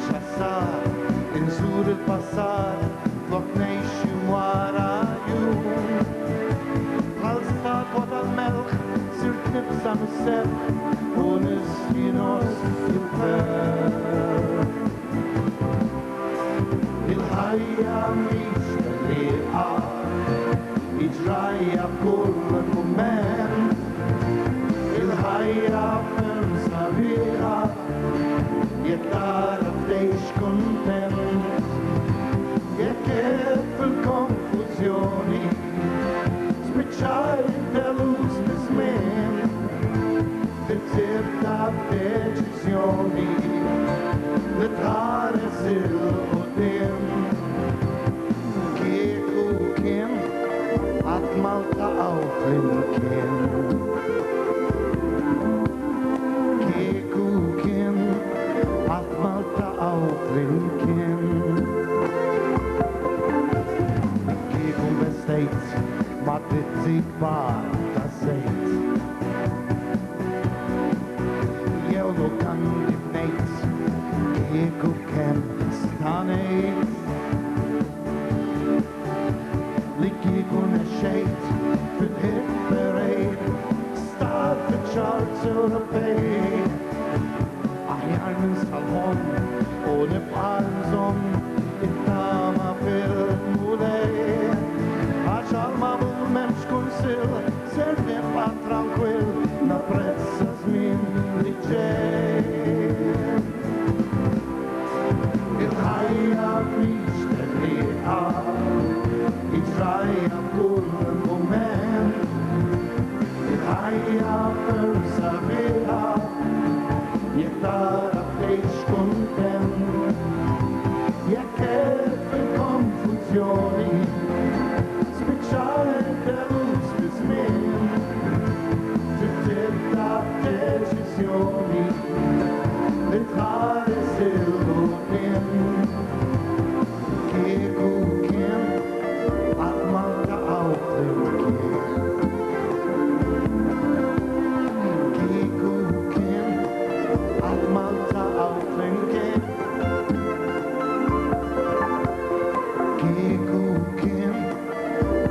chassar, in sur il passar, loch neishu warayu. Als fat wat al melch, sur knips am sep, ones finos il per. Il haia miste le I drai a kull moment. Il haia pensa via, jettar av deish content. Je keffel confusioni, speciale delus mismen. Decerta decisioni, letare sil odem. Kieku Kien, at Malta auch in Kien. Kieku Kien, at Malta auch in Kien. Kieku besteht, mat dit sig bar, das seht. Jeu no kan dit neit, Kieku Kien, staneit. Kieku ne shade, fit hit parade, start the charts Europei. Armen salon, ohne Palmson, Itama per mulei. Achalma bul mensch consil, serve pa tranquil, na prezzas min ligei. Il haia viste lea, I trai a kull moment. Il haia pensa via, jettar av deish content. Je keffel confusioni, speciale delus mismen. Decerta decisioni, letare sil odem. Kieku Kien, at Malta auch in Kien. Kieku Kien, at Malta auch in Kien. Kieku Kien,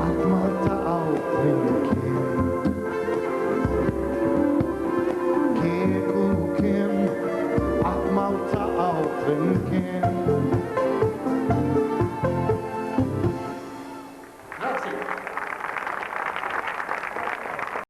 at Malta auch in Kien. Kieku Kien, at Malta auch in Kien.